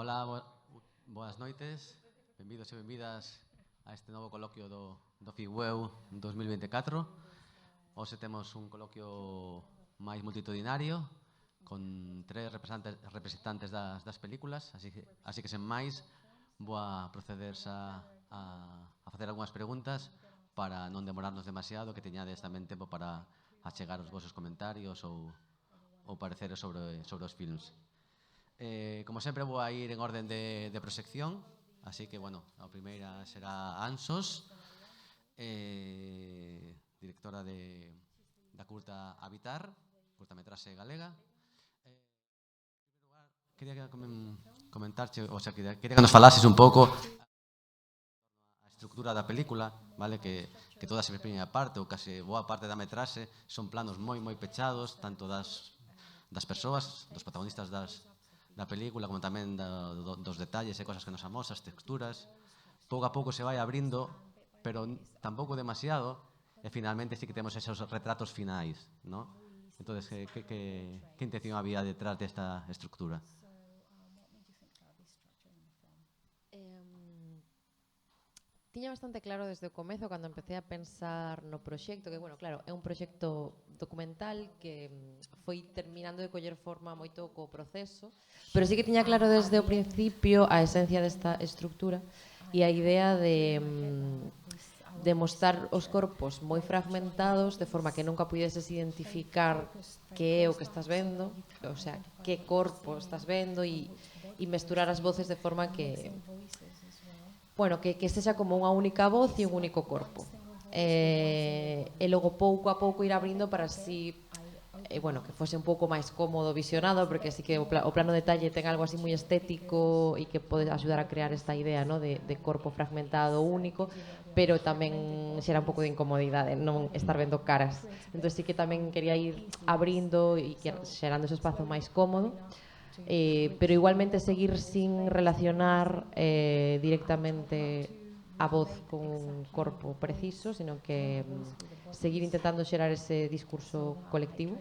Ola, boas noites, benvidos e benvidas a este novo coloquio do FIGUEU 2024. Hoxe temos un coloquio máis multitudinario con tres representantes das películas, así que sen máis vou a proceder a facer algunhas preguntas para non demorarnos demasiado, que teñades tamén tempo para achegar os vosos comentarios ou pareceres sobre os films. Como sempre vou a ir en orden de proxección, así que, bueno, a primeira será Ansos, directora da curta Habitar, curtametraxe galega. En primeiro lugar, quería comentarche, o sea, quería que nos falases un pouco a estructura da película, vale, que toda se primeira parte, ou case boa parte da metraxe, son planos moi pechados, tanto das persoas, dos protagonistas da película, como tamén dos detalles e cosas que nos amosas, texturas. Pouco a pouco se vai abrindo, pero tampouco demasiado, e finalmente sí que temos esos retratos finais, ¿no? Entonces, que intención había detrás desta estructura? Tiña bastante claro desde o comezo cando empecé a pensar no proxecto, que, bueno, claro, é un proxecto documental que foi terminando de coller forma moito co proceso, pero sí que tiña claro desde o principio a esencia desta estructura e a idea de mostrar os corpos moi fragmentados de forma que nunca puideses identificar que é o que estás vendo, o sea, que corpo estás vendo e mesturar as voces de forma que que sexa como unha única voz e un único corpo. E logo pouco a pouco ir abrindo para así que fose un pouco máis cómodo visionado, porque sí que o plano detalle ten algo así moi estético e que pode axudar a crear esta idea, ¿no? de corpo fragmentado único, pero tamén xera un pouco de incomodidade non estar vendo caras. Entón sí que tamén quería ir abrindo e xerando ese espazo máis cómodo, pero igualmente seguir sin relacionar directamente a voz con un corpo preciso, sino que seguir intentando xerar ese discurso colectivo.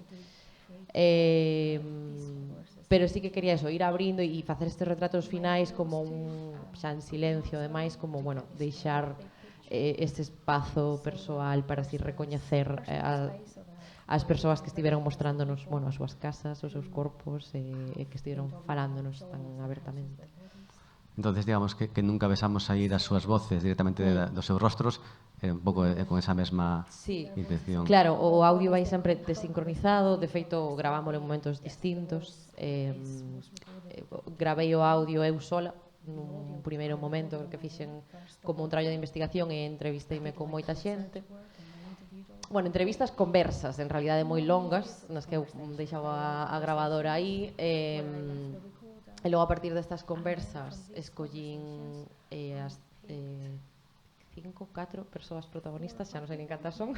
Pero sí que quería eso, ir abrindo e facer estes retratos finais como xa en silencio, ademais, como, deixar este espazo persoal para así recoñecer as persoas que estiveron mostrándonos, as súas casas, os seus corpos, e que estiveron falándonos tan abertamente. Entonces, digamos que nunca besamos sair as súas voces directamente dos seus rostros, un pouco con esa mesma intención. Claro, o audio vai sempre desincronizado, de feito gravámoslo en momentos distintos. Gravei o audio eu sola nun primeiro momento que fixen como un traballo de investigación e entrevisteime con moita xente. Entrevistas conversas, en realidade moi longas, nas que eu deixaba a gravadora aí, e logo a partir destas conversas escollín as 4 persoas protagonistas, xa non sei nin cantas son,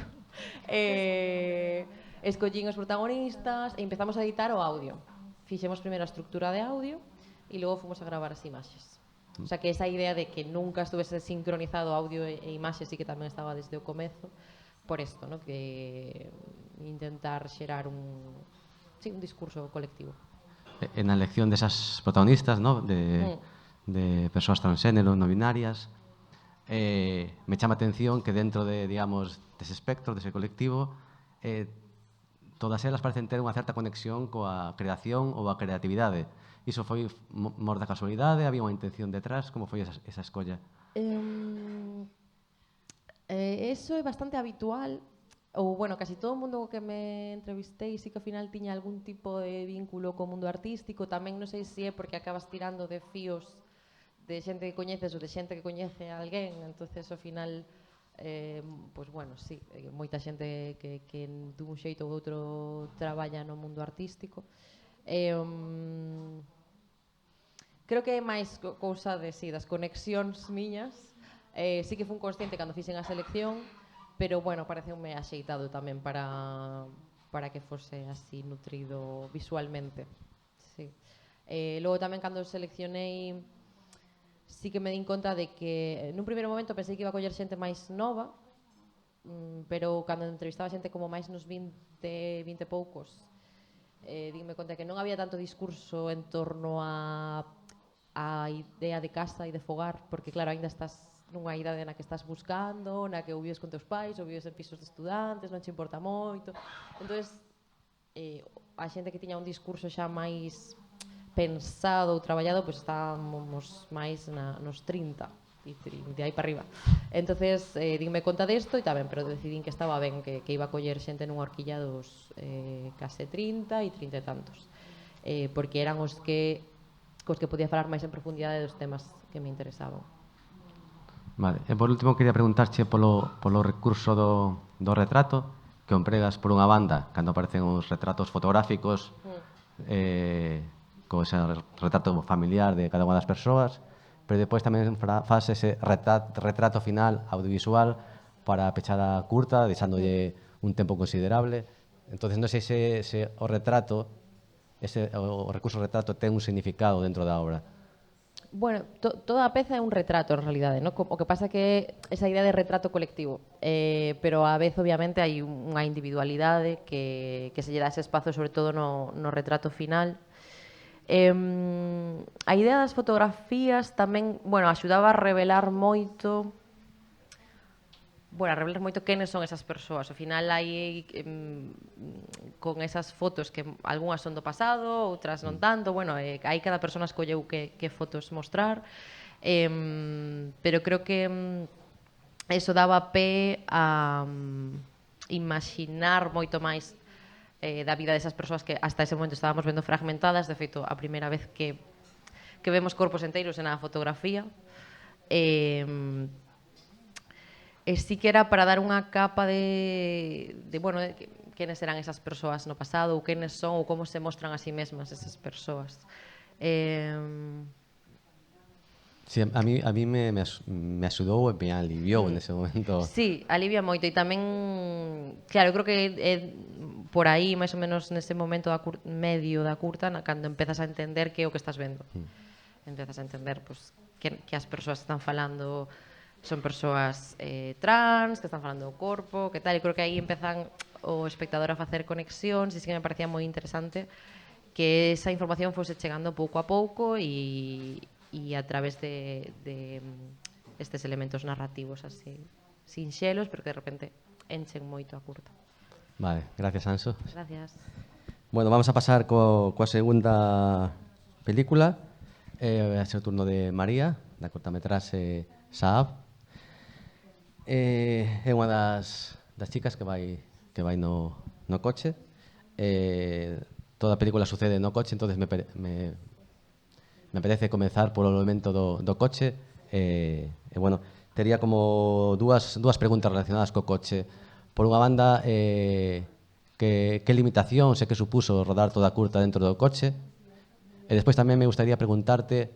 escollín os protagonistas e empezamos a editar o audio. Fixemos primeiro a estructura de audio e logo fomos a gravar as imaxes. O sea que esa idea de que nunca estuvese sincronizado audio e imaxes sí que tamén estaba desde o comezo, por esto, ¿no? Que intentar xerar un discurso colectivo. En a elección desas protagonistas, ¿no? de persoas transgénero, no binarias, me chama a atención que dentro digamos, dese espectro, dese colectivo, todas elas parecen ter unha certa conexión coa creación ou a creatividade. Iso foi mor da casualidade? Había unha intención detrás? Como foi esa escolla? Eso é bastante habitual, ou, casi todo o mundo que me entrevistei sí que ao final tiña algún tipo de vínculo co mundo artístico. Tamén non sei se é porque acabas tirando de fíos de xente que coñeces ou de xente que coñece a alguén, entonces ao final sí, moita xente que dun xeito ou outro traballa no mundo artístico. Creo que é máis cousa das conexións miñas. Sí que fun consciente cando fixen a selección, pero pareceume axeitado tamén para que fose así nutrido visualmente. Sí. Logo tamén cando seleccionei sí que me din conta de que nun primeiro momento pensei que iba a coller xente máis nova, pero cando entrevistaba xente como máis nos 20 e poucos, dime conta que non había tanto discurso en torno a a idea de casa e de fogar, porque claro, ainda estás nunha idade na que estás buscando, na que ou vives con teus pais, ou vives en pisos de estudantes, non te importa moito. Entonces, a xente que tiña un discurso xa máis pensado ou traballado, pois estábamos máis nos 30 e de aí para arriba. Entonces, dime conta desto e tamén, pero decidín que estaba ben, que iba a coller xente nunha horquilla dos case 30 e 30 e tantos. Porque eran os que cos que podía falar máis en profundidade dos temas que me interesaban. Vale. E por último, quería preguntarche polo recurso do retrato que o empregas por unha banda cando aparecen os retratos fotográficos co ese retrato familiar de cada unha das persoas, pero depois tamén faz ese retrato final audiovisual para pechar a curta, deixándolle un tempo considerable. Entonces, non sei se o retrato, o recurso retrato ten un significado dentro da obra. Bueno, toda a peza é un retrato, en realidade, ¿no? O que pasa que esa idea de retrato colectivo, pero a vez, obviamente, hai unha individualidade que se lle dá ese espazo, sobre todo no retrato final. A idea das fotografías tamén, bueno, axudaba a revelar moito quenes son esas persoas. Ao final hai con esas fotos que algunhas son do pasado, outras non tanto, bueno, aí cada persona escolleu que fotos mostrar, pero creo que eso daba pé a imaginar moito máis da vida desas persoas que hasta ese momento estábamos vendo fragmentadas. De feito, a primeira vez que vemos corpos enteiros en a fotografía, e sí que era para dar unha capa de bueno, de quenes eran esas persoas no pasado, ou quenes son, ou como se mostran a sí mesmas esas persoas. Sí, a mí me axudou e me aliviou nese momento. Sí, alivia moito e tamén, claro, creo que por aí, máis ou menos nese momento medio da curta, cando empezas a entender que é o que estás vendo. Empezas a entender pues, que as persoas están falando son persoas trans, que están falando do corpo, que tal, e creo que aí empezan o espectador a facer conexións, e sí que me parecía moi interesante que esa información fose chegando pouco a pouco e a través de estes elementos narrativos así sinxelos, pero que de repente enchen moito a curta. Vale, gracias, Anso. Gracias. Bueno, vamos a pasar coa segunda película. Vai ser o turno de María, da cortametraxe Saab. É unha das chicas que vai no coche. Toda a película sucede no coche, entonces me apetece comezar polo elemento do coche. Bueno, tería como dúas preguntas relacionadas co coche. Por unha banda, que limitación se que supuso rodar toda a curta dentro do coche. E despois tamén me gustaría preguntarte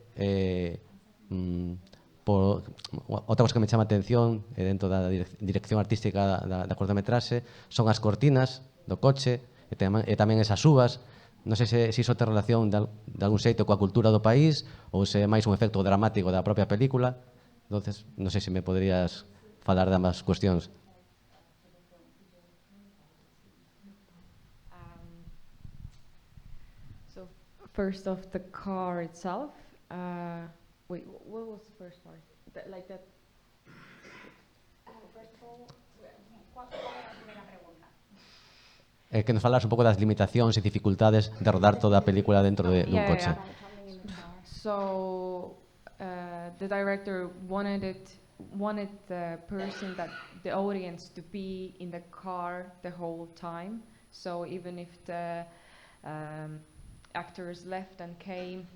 por outra cosa que me chama a atención dentro da dirección artística da cortometraxe son as cortinas do coche e tamén esas uvas. Non sei se iso ten relación de algún xeito coa cultura do país ou se é máis un efecto dramático da propia película. Entonces, non sei se me poderías falar de ambas cuestións. So first off, the car itself. Wait, what was the first part? Like that. Que nos falas un pouco das limitacións e dificultades de rodar toda a película dentro dun coche. So the director wanted the person that the audience to be in the car the whole time. So even if the actors left and came,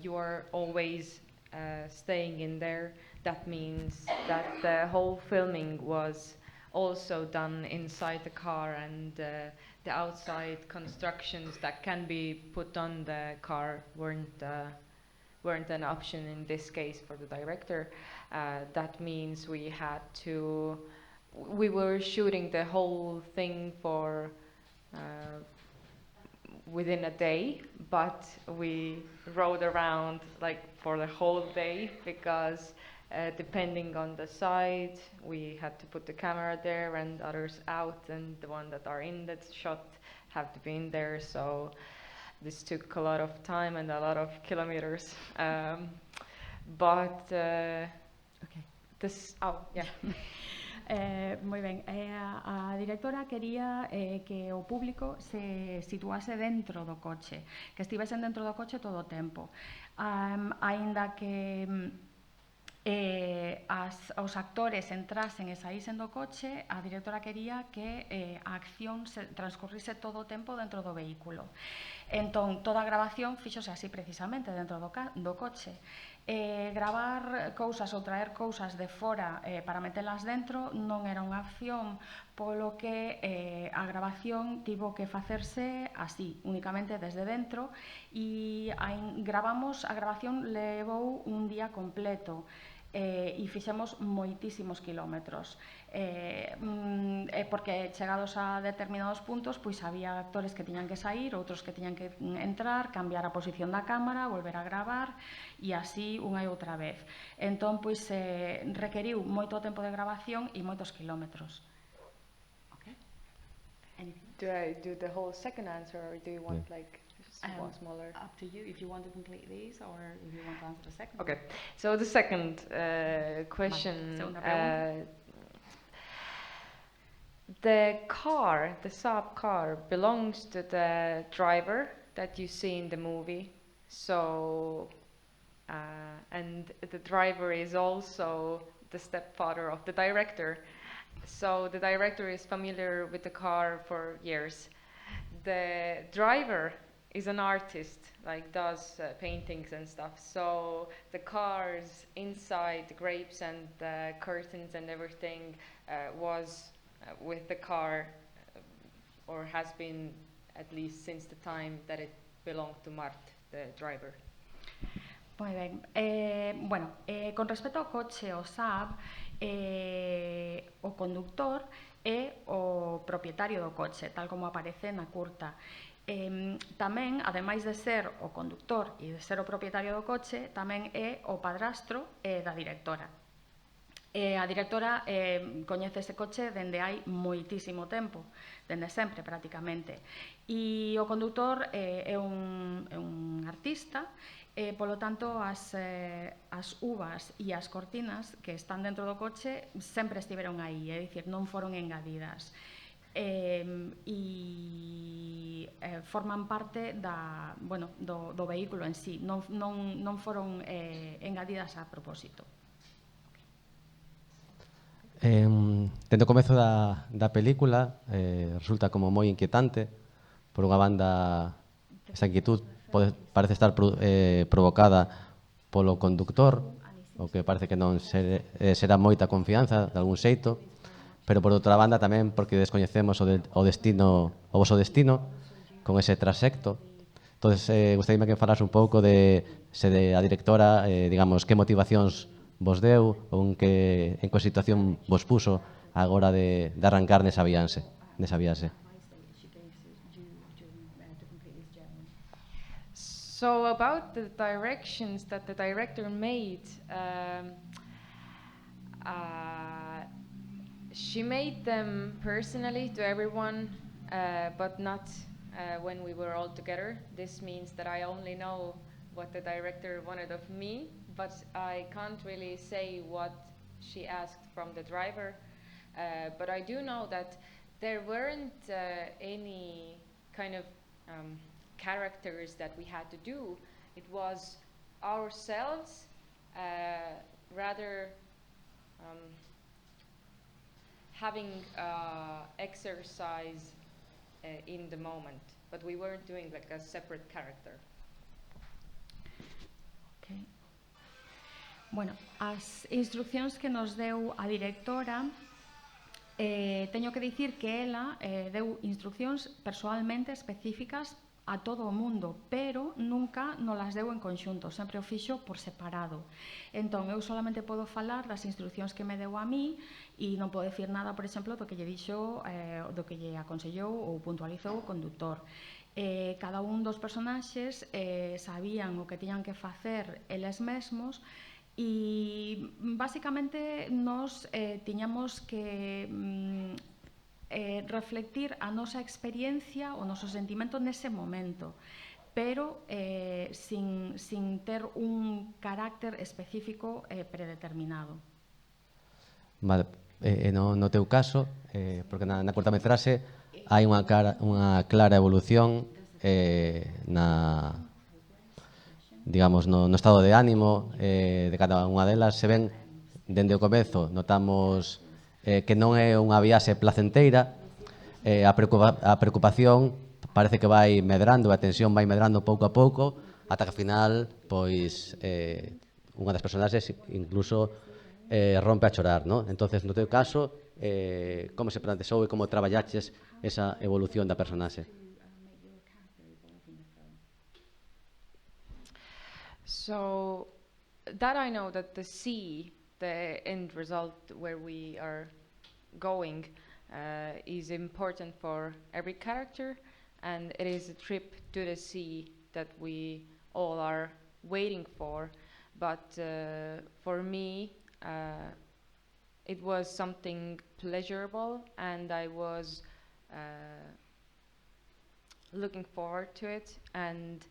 you are always staying in there. That means that the whole filming was also done inside the car, and the outside constructions that can be put on the car weren't an option in this case for the director. That means we were shooting the whole thing for within a day, but we rode around like for the whole day because depending on the site, we had to put the camera there and others out, and the one that are in that shot have to be in there. So this took a lot of time and a lot of kilometers. But Okay. this, oh, yeah. Moi ben, a directora quería que o público se situase dentro do coche, que estivesen dentro do coche todo o tempo. Aínda que os actores entrasen e saísen do coche, a directora quería que a acción transcurrise todo o tempo dentro do vehículo. Entón, toda a grabación fíxose así precisamente dentro do coche. Gravar cousas ou traer cousas de fora para metelas dentro non era unha opción, polo que a grabación tivo que facerse así, únicamente desde dentro, e a grabación levou un día completo. E fixemos moitísimos kilómetros, porque chegados a determinados puntos pois había actores que tiñan que sair, outros que tiñan que entrar, cambiar a posición da cámara, volver a gravar e así unha e outra vez. Entón pois requeriu moito tempo de grabación e moitos kilómetros. Okay. Do I do the whole second answer, or do you want like smaller? Up to you if you want to complete this or if you want to answer the second. Okay, so the second question. The car, the Saab car, belongs to the driver that you see in the movie. So, and the driver is also the stepfather of the director. So the director is familiar with the car for years. The driver is an artist, like does paintings and stuff. So the cars inside, the grapes and the curtains and everything was with the car, or has been at least since the time that it belonged to Mart, the driver. Moi ben. Con respecto ao coche, o Saab, o conductor é o propietario do coche, tal como aparece na curta. Tamén, ademais de ser o conductor e de ser o propietario do coche, tamén é o padrastro da directora. A directora coñece ese coche dende hai moitísimo tempo, dende sempre prácticamente. E o conductor é un artista, polo tanto as uvas e as cortinas que están dentro do coche sempre estiveron aí, é dicir, non foron engadidas. Forman parte do vehículo en sí, non foron engadidas a propósito. Dentro do comezo da película resulta como moi inquietante. Por unha banda, esa inquietud parece estar provocada polo conductor, o que parece que non será moita confianza de algún xeito, pero por outra banda tamén porque descoñecemos o voso destino con ese trasecto. Entón, gustaríame que falas un pouco de se a directora, digamos, que motivacións vos deu ou en que situación vos puso a hora de arrancar nesa viaxe. So about the directions that the director made, she made them personally to everyone, but not when we were all together. This means that I only know what the director wanted of me, but I can't really say what she asked from the driver. But I do know that there weren't any kind of characters that we had to do. It was ourselves, rather having exercise in the moment, but we weren't doing like a separate character. Okay. Bueno, as instruccións que nos deu a directora, teño que dicir que ela deu instruccións persoalmente específicas a todo o mundo, pero nunca nos las deu en conxunto, sempre o fixo por separado. Entón, eu solamente podo falar das instruccións que me deu a mí e non podo decir nada, por exemplo, do que lle dixo, do que lle aconsellou ou puntualizou o conductor. Cada un dos personaxes sabían o que tiñan que facer eles mesmos e, basicamente, nos tiñamos que reflectir a nosa experiencia, o noso sentimento nese momento. pero sin ter un carácter específico predeterminado. Vale, no teu caso, porque na cortametraxe hai unha clara evolución digamos, no estado de ánimo de cada unha delas. Se ven, dende o comezo, notamos que non é unha viaxe placenteira, a preocupación parece que vai medrando, a tensión vai medrando pouco a pouco, ata que ao final, pois, unha das personaxes incluso rompe a chorar, ¿no? Entonces, no teu caso, como se plantexou e como traballaches esa evolución da personaxe? So that I know that the sea, the end result where we are going, is important for every character, and it is a trip to the sea that we all are waiting for. But for me, it was something pleasurable, and I was looking forward to it, and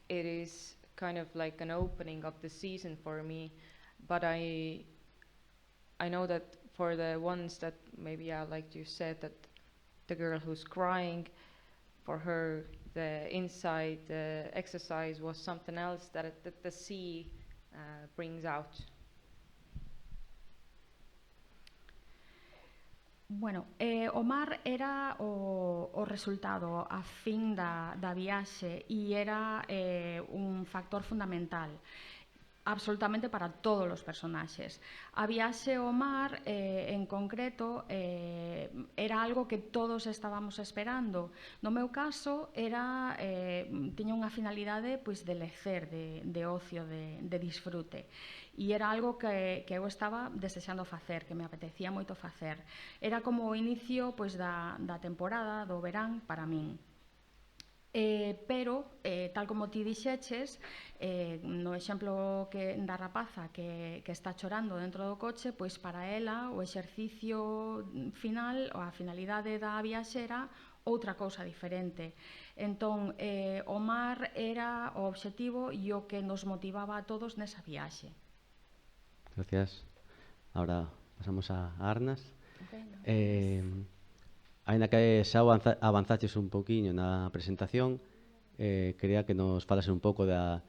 it is kind of like an opening of the season for me. But I know that for the ones that maybe, like you said, that the girl who's crying, for her the inside exercise was something else that the sea brings out. Bueno, o mar era o resultado a fin da viaxe e era un factor fundamental absolutamente para todos os personaxes. A viaxe ao mar, en concreto, era algo que todos estábamos esperando. No meu caso, tiña unha finalidade pois, de lecer, de ocio, de disfrute. E era algo que eu estaba desexando facer, que me apetecía moito facer. Era como o inicio pois, da temporada, do verán, para min. Pero, tal como ti dixeches, no exemplo da rapaza que está chorando dentro do coche, pois para ela o exercicio final, ou a finalidade da viaxe era outra cousa diferente. Entón, o mar era o obxectivo e o que nos motivaba a todos nesa viaxe. Gracias. Ahora pasamos a Arnas. Okay, Ainda que xa avanzaches un pouquiño na presentación, quería que nos falase un pouco da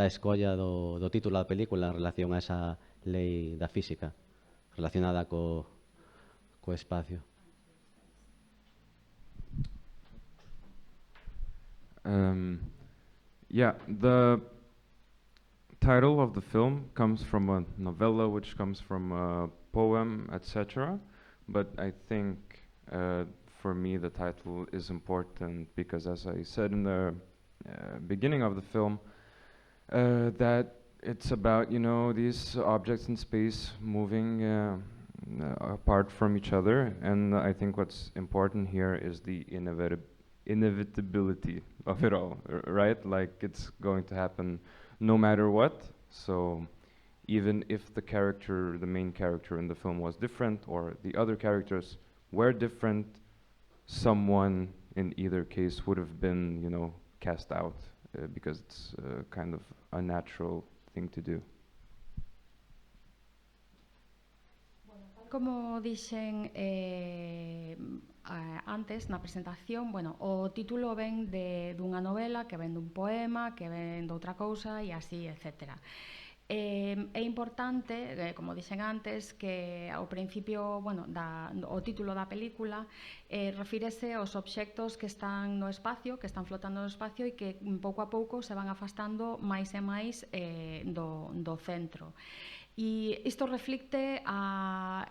escolla do título da película en relación a esa lei da física relacionada co espacio. Yeah, the title of the film comes from a novella, which comes from a poem, etc. But I think for me the title is important because, as I said in the beginning of the film, that it's about, you know, these objects in space moving apart from each other, and I think what's important here is the inevitability of it all, right? Like, it's going to happen no matter what. So even if the main character in the film was different, or the other characters were different, someone in either case would have been, you know, cast out because it's kind of a natural thing to do. Como dixen antes na presentación, bueno, o título ven dunha novela, que ven dun poema, que ven doutra cousa e así, etcétera. É importante, como dixen antes, que ao principio, bueno, o título da película refírese aos obxectos que están no espacio, que están flotando no espacio e que pouco a pouco se van afastando máis e máis do centro. E isto reflicte a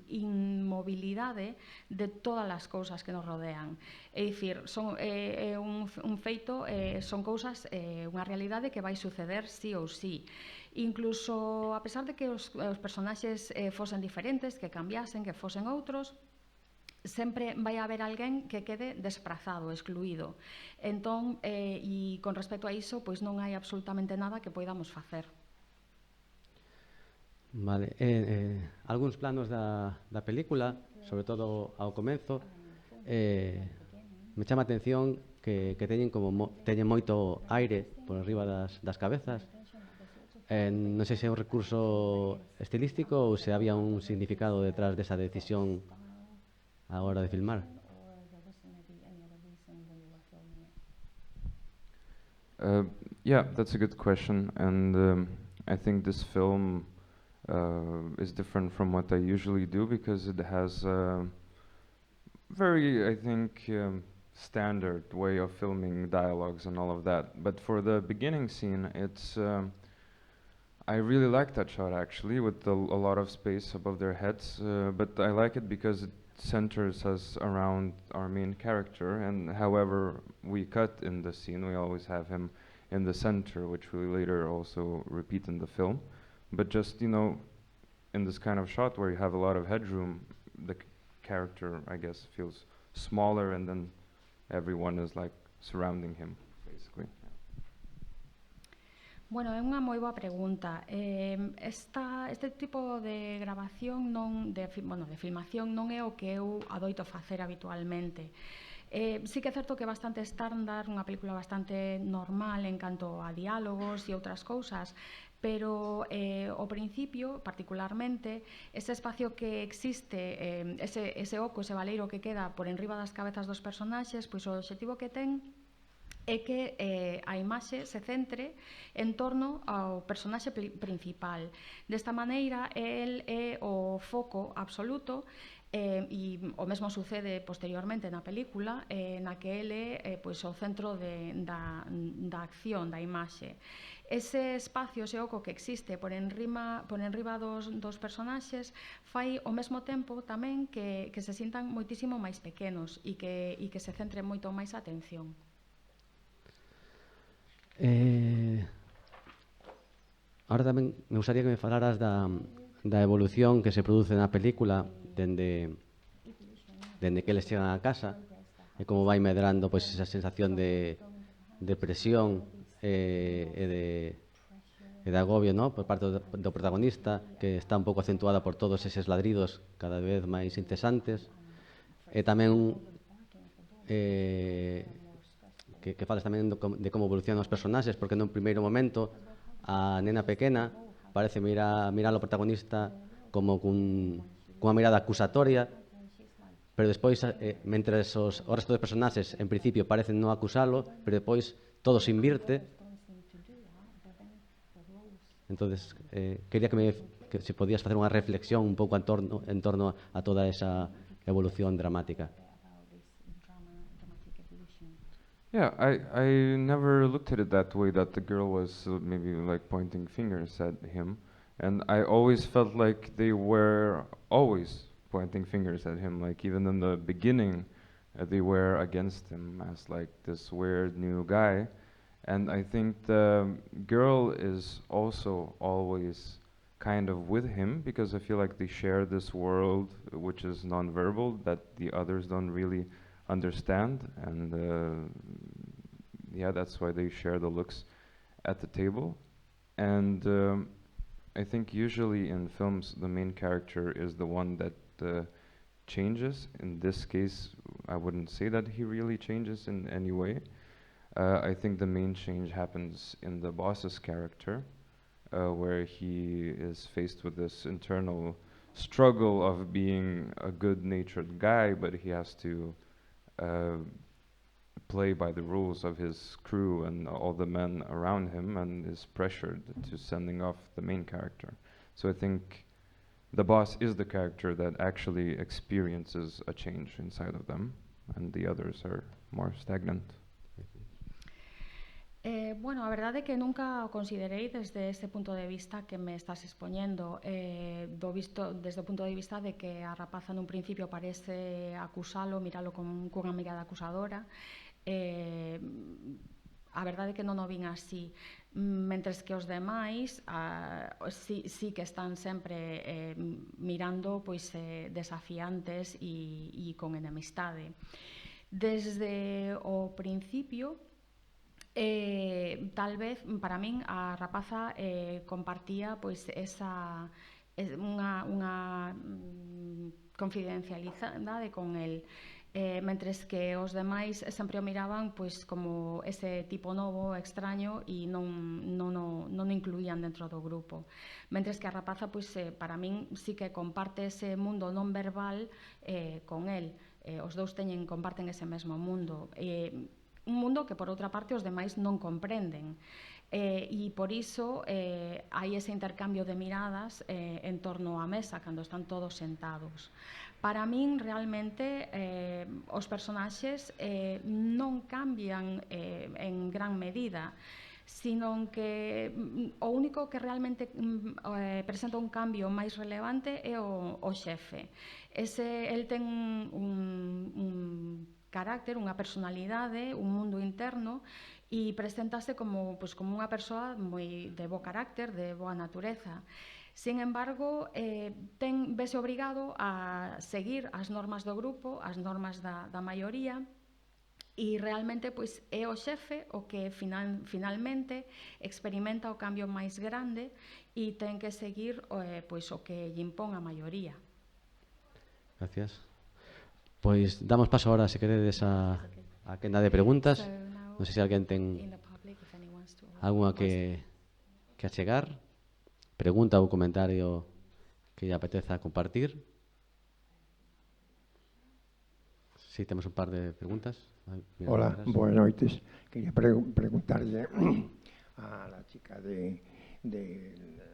inmobilidade de todas as cousas que nos rodean. É dicir, é un feito, son cousas, unha realidade que vai suceder sí ou sí. Incluso, a pesar de que os personaxes fosen diferentes, que cambiasen, que fosen outros, sempre vai haber alguén que quede desprazado, excluído. Entón, e con respecto a iso, pois non hai absolutamente nada que poidamos facer. Vale, algúns planos da película, sobre todo ao comezo, me chama a atención que teñen moito aire por arriba das cabezas. Non sei se é un recurso estilístico ou se había un significado detrás desa decisión a hora de filmar. Yeah, that's a good question, and I think this film is different from what I usually do because it has a very, I think, standard way of filming dialogues and all of that. But for the beginning scene, it's I really like that shot actually, with a lot of space above their heads. But I like it because it centers us around our main character, and however we cut in the scene, we always have him in the center, which we later also repeat in the film. But just, you know, in this kind of shot where you have a lot of headroom, the character, I guess, feels smaller, and then everyone is like surrounding him, basically. Bueno, é unha moi boa pregunta. Este tipo de grabación de filmación non é o que eu adoito facer habitualmente. Sí que é certo que é bastante estándar, unha película bastante normal en canto a diálogos e outras cousas, pero ao principio, particularmente, ese espacio que existe, ese oco, ese baleiro que queda por enriba das cabezas dos personaxes, pois o obxectivo que ten é que a imaxe se centre en torno ao personaxe principal. Desta maneira, el é o foco absoluto, e o mesmo sucede posteriormente na película, na que el é pois, o centro da acción, da imaxe. Ese espacio, ese oco que existe por enriba dos personaxes fai ao mesmo tempo tamén que se sintan moitísimo máis pequenos e que se centre moito máis a atención. Ahora tamén me gustaría que me falaras da evolución que se produce na película dende que eles chegan a casa e como vai medrando pois esa sensación de presión e de agobio, ¿no? Por parte do protagonista, que está un pouco acentuada por todos eses ladridos cada vez máis incesantes, e tamén que falas tamén de como evolucionan os personaxes, porque nun primeiro momento a nena pequena parece mirar ao protagonista como cunha mirada acusatoria, pero despois, mentres o resto dos personaxes en principio parecen non acusalo, pero depois todo se invirte. Entonces, quería que se podías facer unha reflexión un pouco en torno a toda esa evolución dramática. Yeah, I never looked at it that way, that the girl was maybe like pointing fingers at him. And I always felt like they were always pointing fingers at him. Like even in the beginning, they were against him as like this weird new guy. And I think the girl is also always kind of with him, because I feel like they share this world which is nonverbal that the others don't really understand, and yeah, that's why they share the looks at the table. And I think usually in films the main character is the one that changes. In this case, I wouldn't say that he really changes in any way. I think the main change happens in the boss's character, where he is faced with this internal struggle of being a good-natured guy, but he has to play by the rules of his crew and all the men around him, and is pressured to sending off the main character. So I think the boss is the character that actually experiences a change inside of them, and the others are more stagnant. Bueno, a verdade é que nunca o considerei desde este punto de vista que me estás expoñendo, desde o punto de vista de que a rapaza nun principio parece acusalo, miralo cunha mirada acusadora. A verdade é que non o vin así, mentres que os demais sí que están sempre mirando pois desafiantes e con enemistade. Desde o principio, tal vez para min a rapaza compartía pois unha confidencialidade con el, mentres que os demais sempre o miraban pois como ese tipo novo, extraño, e non o incluían dentro do grupo. Mentres que a rapaza, pois, para min, sí que comparte ese mundo non verbal con el. Os dous comparten ese mesmo mundo. Un mundo que, por outra parte, os demais non comprenden. E por iso hai ese intercambio de miradas en torno á mesa cando están todos sentados. Para min, realmente, os personaxes non cambian en gran medida, sino que o único que realmente presenta un cambio máis relevante é o xefe. El ten un carácter, unha personalidade, un mundo interno, e preséntase como unha persoa moi de bo carácter, de boa natureza. Sin embargo, vese obrigado a seguir as normas do grupo, as normas da maioría, e realmente pois, é o xefe o que finalmente experimenta o cambio máis grande e ten que seguir pois, o que lle impón a maioría. Gracias. Pois damos paso ahora, se queredes, a quenda de preguntas. Non sei se alguén ten algunha que achegar, pregunta ou comentario que lle apeteza compartir. Si, temos un par de preguntas. Hola, buenas noites. Quería preguntarle a la chica de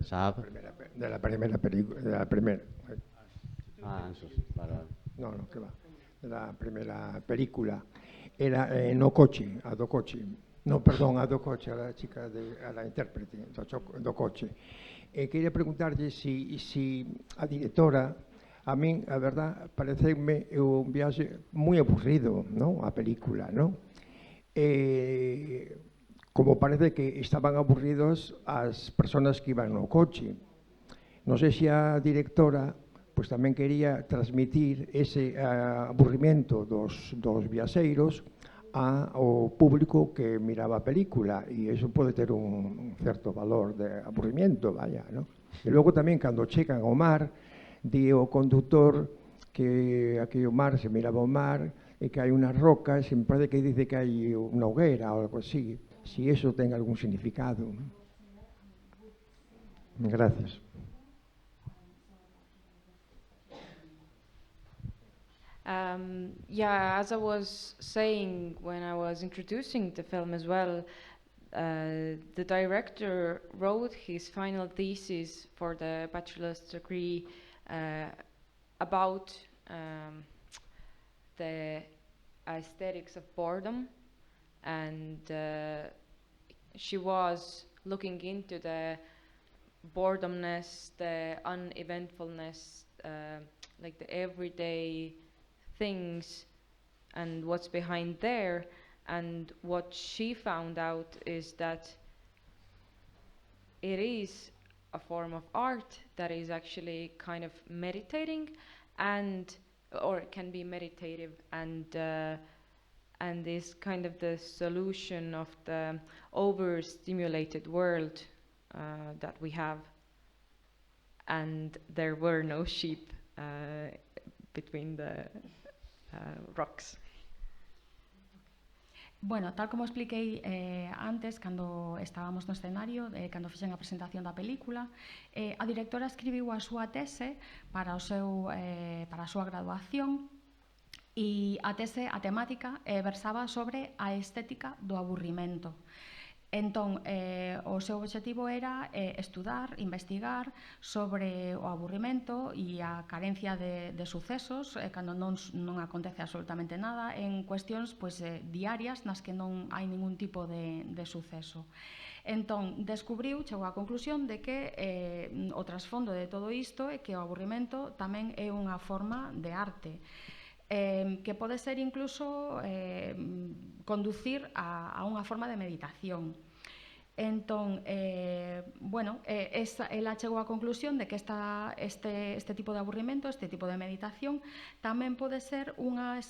la primera película, no, que va, de la primera película, era no coche, a do coche, no, perdón, a do coche, a la chica, a la intérprete do coche. Quería preguntarlle si a directora, a min, a verdad, pareceme un viaxe moi aburrido, non? A película, non? Como parece que estaban aburridos as persoas que iban no coche. Non sei se a directora pois tamén quería transmitir ese aburrimento dos viaxeiros ao público que miraba a película, e iso pode ter un certo valor de aburrimento, vaya, non? E logo tamén, cando chegan ao mar, di o conductor que aquí o mar, se miraba o mar, e que hai unhas rocas, e me parece que dice que hai unha hoguera ou algo así, si eso ten algún significado. Gracias. Yeah, as I was saying when I was introducing the film as well, the director wrote his final thesis for the bachelor's degree about the aesthetics of boredom, and she was looking into the boredomness, the uneventfulness, like the everyday things and what's behind there. And what she found out is that it is a form of art that is actually kind of meditating, or it can be meditative, and is kind of the solution of the overstimulated world that we have. And there were no sheep between the rocks. Bueno, tal como expliquei antes, cando estábamos no escenario, cando fixen a presentación da película, a directora escribiu a súa tese para a súa graduación, e a temática versaba sobre a estética do aburrimento. Entón, o seu obxectivo era estudar, investigar sobre o aburrimento e a carencia de sucesos cando non acontece absolutamente nada en cuestións diarias nas que non hai ningún tipo de suceso. Entón, chegou á conclusión de que o trasfondo de todo isto é que o aburrimento tamén é unha forma de arte, que pode ser incluso conducir a unha forma de meditación. Entón, ela chegou á conclusión de que este tipo de aburrimento, este tipo de meditación, tamén pode ser unha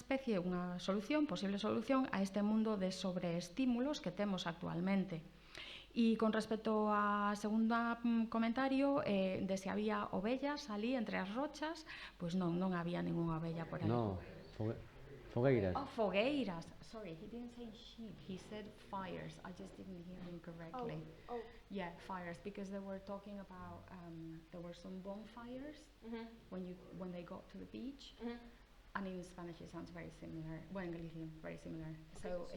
posible solución a este mundo de sobreestímulos que temos actualmente. E con respecto a segundo comentario de se había ovellas ali entre as rochas, pois non había ningunha ovella por ali. No, Fogueiras. Oh, fogueiras. Sorry, he didn't say sheep. He said fires. I just didn't hear him correctly. Yeah, fires, because they were talking about there were some bonfires when they got to the beach, and in Spanish it sounds very similar. Well, in Galician, very similar. So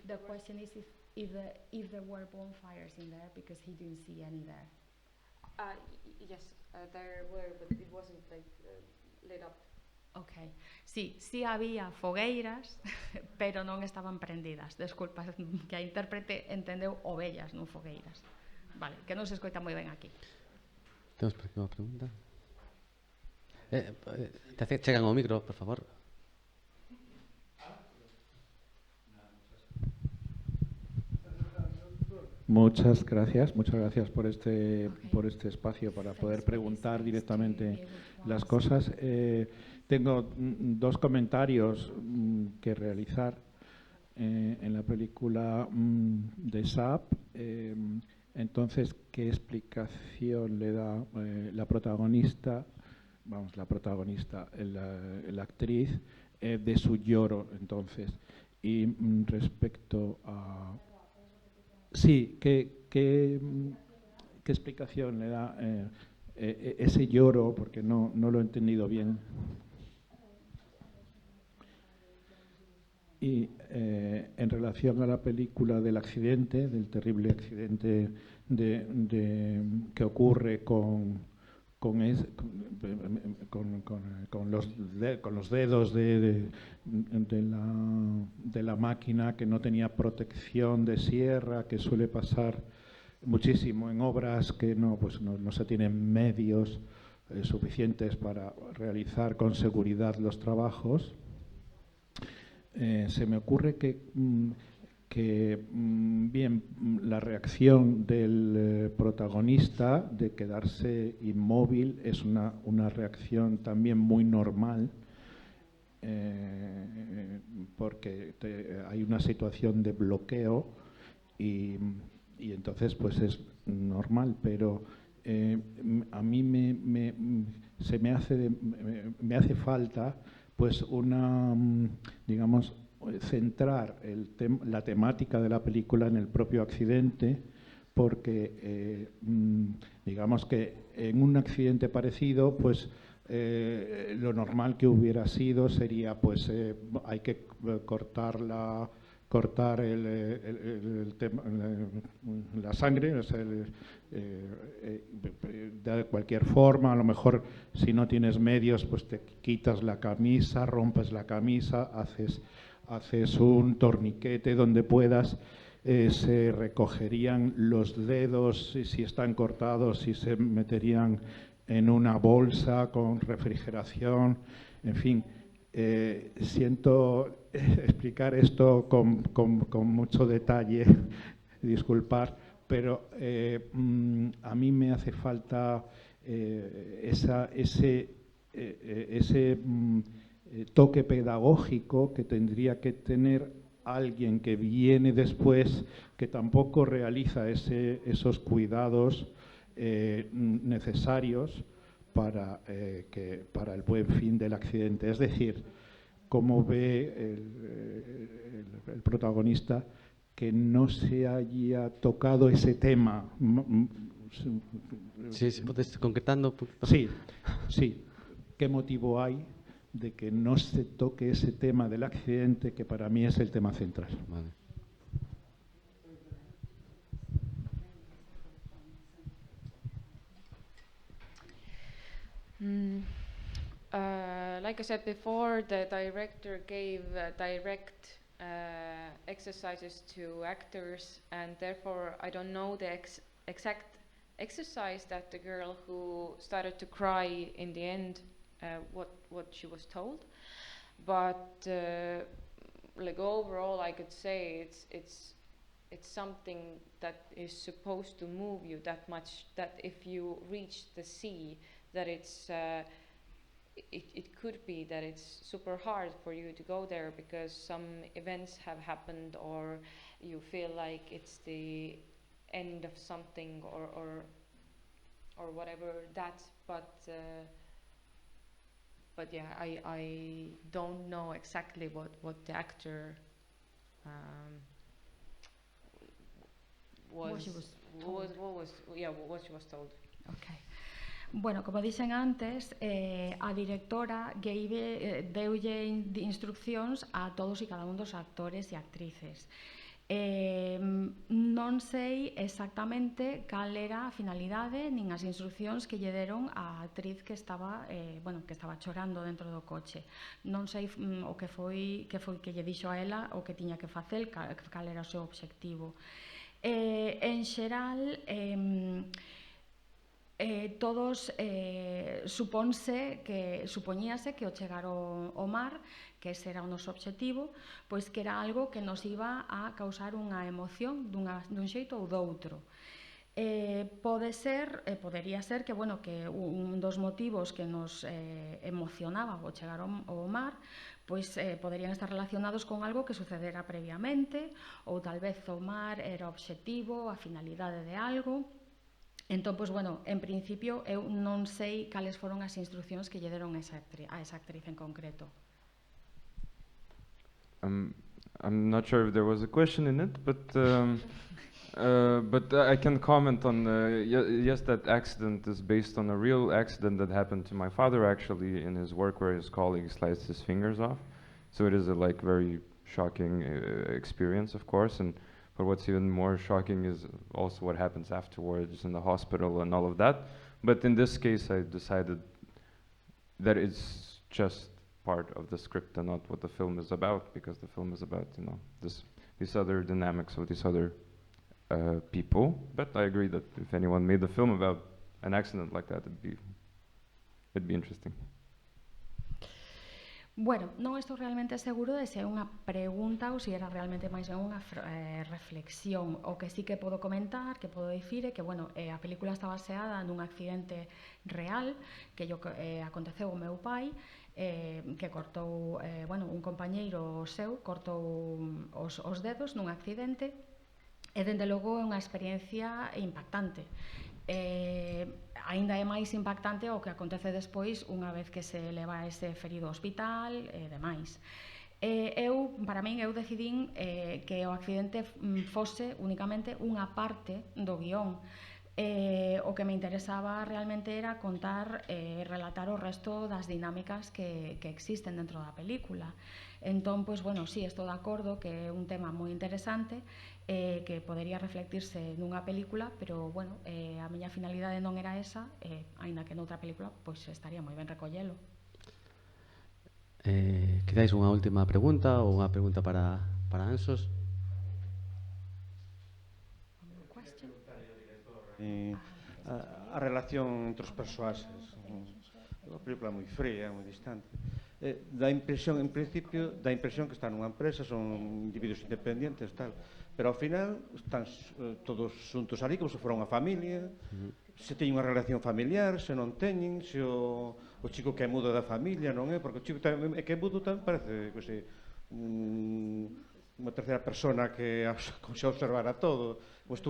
the question is if there were bonfires in there, because he didn't see any there. Yes, there were, but it wasn't like lit up. Ok, sí había fogueiras, pero non estaban prendidas. Desculpa, que a intérprete entendeu ovellas, non fogueiras. Vale, que non se escoita moi ben aquí. Temos por aquí unha pregunta. Chegan ao micro, por favor. Muchas gracias por este espacio para poder preguntar directamente las cosas. Tengo dos comentarios que realizar en la película de SAP. Entonces, ¿qué explicación le da la protagonista, la actriz, de su lloro? Entonces, y respecto a... Sí, ¿qué explicación le da ese lloro? Porque no lo he entendido bien. Y en relación a la película del accidente, del terrible accidente que ocurre con los dedos de la máquina, que no tenía protección de sierra, que suele pasar muchísimo en obras que no se tienen medios suficientes para realizar con seguridad los trabajos. Se me ocurre que bien, la reacción del protagonista de quedarse inmóvil es una reacción también muy normal, porque hay una situación de bloqueo y entonces pues es normal, pero a mí me hace falta pues digamos, centrar la temática de la película en el propio accidente, porque digamos que en un accidente parecido, pues lo normal que hubiera sido sería, pues hay que cortar la sangre, o sea, de cualquier forma. A lo mejor, si no tienes medios, pues te quitas la camisa, rompes la camisa, haces un torniquete donde puedas, se recogerían los dedos, si están cortados, y se meterían en una bolsa con refrigeración, en fin. Siento explicar esto con mucho detalle, disculpar, pero a mí me hace falta ese toque pedagógico que tendría que tener alguien que viene después, que tampoco realiza esos cuidados necesarios para el buen fin del accidente. Es decir, cómo ve el protagonista que no se haya tocado ese tema. Sí, ¿puedes concretando? Sí. ¿Qué motivo hay de que no se toque ese tema del accidente, que para mí es el tema central? Vale. Like I said before, the director gave direct exercises to actors, and therefore I don't know the exact exercise that the girl who started to cry in the end, what she was told. But like overall, I could say it's something that is supposed to move you that much, that if you reach the sea, that it could be that it's super hard for you to go there because some events have happened, or you feel like it's the end of something, or whatever that. But but yeah, I don't know exactly what the actor What she was what she was told. Okay. Bueno, como dixen antes, a directora deulle instruccións a todos e cada un dos actores e actrices. Non sei exactamente cal era a finalidade nin as instruccións que lle deron á actriz que estaba chorando dentro do coche. Non sei o que foi que lle dixo a ela o que tiña que facer, cal era o seu obxectivo. En xeral, todos supoñíase que ao chegar ao mar, que ese era o noso obxectivo, pois que era algo que nos iba a causar unha emoción dun xeito ou doutro. Podería ser que un dos motivos que nos emocionaba ao chegar ao mar pois poderían estar relacionados con algo que sucedera previamente, ou tal vez o mar era o obxectivo, a finalidade de algo. Entón, en principio, eu non sei cales foron as instruccións que lle deron a esa actriz en concreto. I'm not sure if there was a question in it, but I can comment on, yes, that accident is based on a real accident that happened to my father, actually, in his work where his colleague sliced his fingers off. So it is a very shocking experience, of course, but what's even more shocking is also what happens afterwards in the hospital and all of that. But in this case, I decided that it's just part of the script and not what the film is about, because the film is about, these other dynamics of these other people. But I agree that if anyone made the film about an accident like that, it'd be interesting. Bueno, non estou realmente seguro de se é unha pregunta ou se era realmente máis unha reflexión. O que sí que podo comentar, que podo dicir, é que a película está baseada nun accidente real que aconteceu ao meu pai, que cortou, un compañeiro seu cortou os dedos nun accidente, e dende logo é unha experiencia impactante. Aínda é máis impactante o que acontece despois unha vez que se leva ese ferido ao hospital e demais. Para min, eu decidín que o accidente fose únicamente unha parte do guión. O que me interesaba realmente era contar e relatar o resto das dinámicas que existen dentro da película. Entón, sí, estou de acordo que é un tema moi interesante que podería reflectirse nunha película, pero, a miña finalidade non era esa, aínda que noutra película, estaría moi ben recollelo. Quedáis unha última pregunta ou unha pregunta para Anxos? A relación entre os persoaxes, a película moi fría, moi distante. Dá impresión, en principio, que están nunha empresa, son individuos independientes, tal, pero ao final están todos xuntos ali como se fora unha familia, se teñen unha relación familiar, se non teñen, se o chico que é mudo da familia, non é? Porque o chico que é mudo tamén parece unha terceira persona que xa observara todo, como se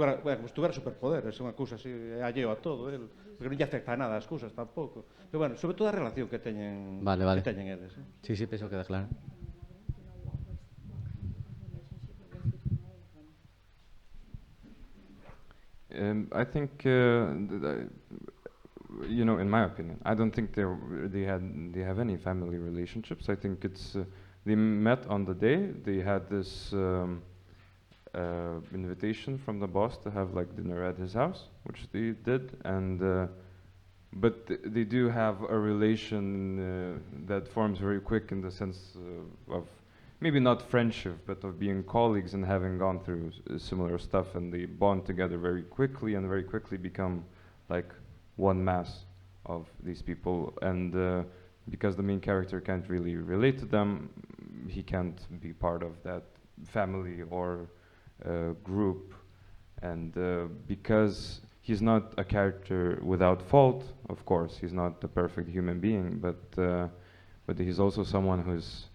tuvera superpoderes, é unha cousa así, é alleo a todo, porque non lle afecta a nada as cousas tampouco. Pero, sobre todo a relación que teñen eles. Sí, penso que queda claro. I think, in my opinion, I don't think they have any family relationships. I think they met on the day. They had this invitation from the boss to have dinner at his house, which they did, but they do have a relation that forms very quick in the sense of maybe not friendship, but of being colleagues and having gone through similar stuff, and they bond together very quickly and very quickly become one mass of these people. And because the main character can't really relate to them, he can't be part of that family or group. And because he's not a character without fault, of course, he's not a perfect human being, but he's also someone who's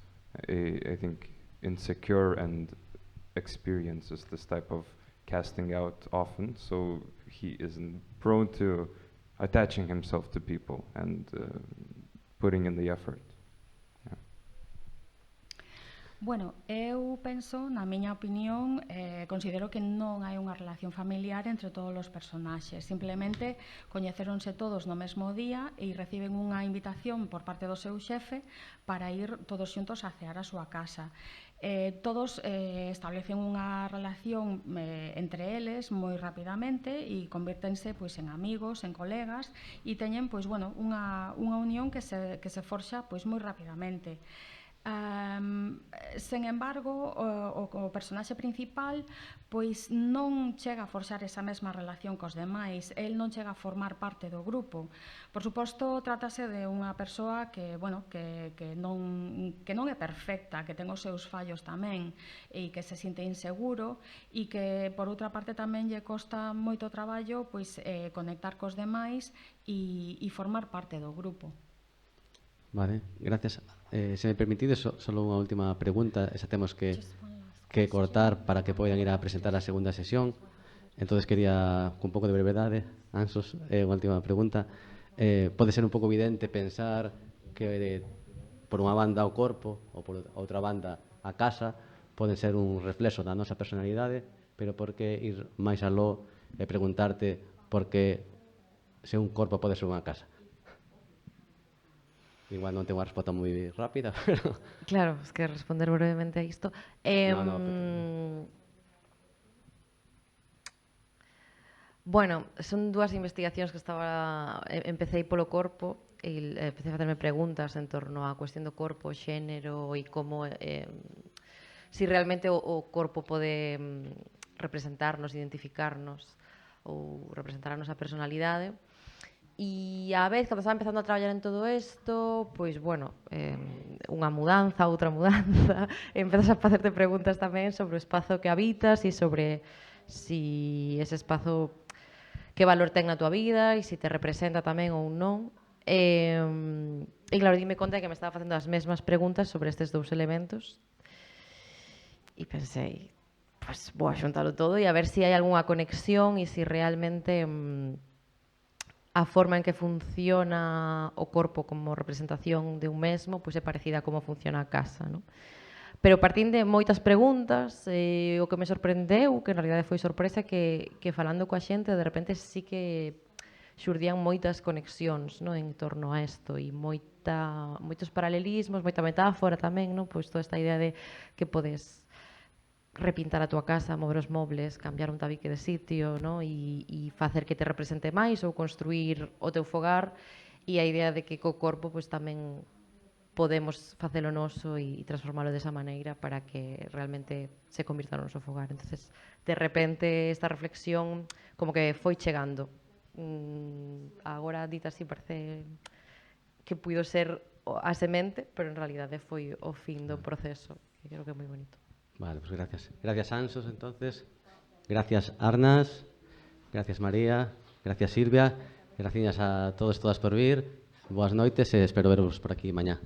I think insecure and experiences this type of casting out often, so he isn't prone to attaching himself to people and putting in the effort. Bueno, eu penso, na miña opinión, considero que non hai unha relación familiar entre todos os personaxes. Simplemente coñeceronse todos no mesmo día e reciben unha invitación por parte do seu xefe para ir todos xuntos a cear a súa casa. Todos establecen unha relación entre eles moi rapidamente e convértense pois, en amigos, en colegas e teñen pois, bueno, unha unión que se forxa pois, moi rapidamente. Sen embargo, o personaxe principal pois non chega a forxar esa mesma relación cos demais, el non chega a formar parte do grupo. Por suposto, trátase de unha persoa que, bueno, que non é perfecta, que ten os seus fallos tamén e que se sinte inseguro e que, por outra parte, tamén lle costa moito traballo pois, conectar cos demais e formar parte do grupo. Vale, gracias. Se me permitides, solo unha última pregunta. Esa temos que cortar para que poidan ir a presentar a segunda sesión. Entonces quería, con un pouco de brevedade, Anxos, unha última pregunta. Pode ser un pouco evidente pensar que por unha banda o corpo ou por outra banda a casa poden ser un reflexo da nosa personalidade, pero por que ir máis aló e preguntarte por que se un corpo pode ser unha casa? Igual non tengo unha resposta moi rápida, pero... Claro, es que responder brevemente a isto. Bueno, son dúas investigacións que empecé polo corpo e empecé a facerme preguntas en torno á cuestión do corpo, xénero e como si realmente o corpo pode representarnos, identificarnos ou representar a nosa personalidade. E a vez, cando estaba empezando a traballar en todo isto, pois, bueno, unha mudanza, outra mudanza, empezas a facerte preguntas tamén sobre o espazo que habitas e sobre si ese espazo que valor ten na tua vida e se te representa tamén ou non. E claro, dime conta de que me estaba facendo as mesmas preguntas sobre estes dous elementos e pensei, pues, vou a xuntalo todo e a ver se hai algunha conexión e se realmente a forma en que funciona o corpo como representación de un mesmo pois é parecida a como funciona a casa, non? Pero partindo de moitas preguntas, o que me sorprendeu, que en realidade foi sorpresa, que falando coa xente, de repente sí que xurdían moitas conexións, non, en torno a isto e moitos paralelismos, moita metáfora tamén, non? Pois toda esta idea de que podes repintar a túa casa, mover os mobles, cambiar un tabique de sitio, no? E facer que te represente máis ou construir o teu fogar e a idea de que co corpo pois, tamén podemos facelo noso e transformalo desa maneira para que realmente se convirta no noso fogar. Entonces, de repente, esta reflexión como que foi chegando. Agora, dita así, parece que puido ser a semente, pero en realidade foi o fin do proceso, que creo que é moi bonito. Vale, pues gracias. Gracias, Anxos, entonces. Gracias, Arnas. Gracias, María. Gracias, Silvia. Gracias a todos e todas por vir. Boas noites e espero veros por aquí mañá.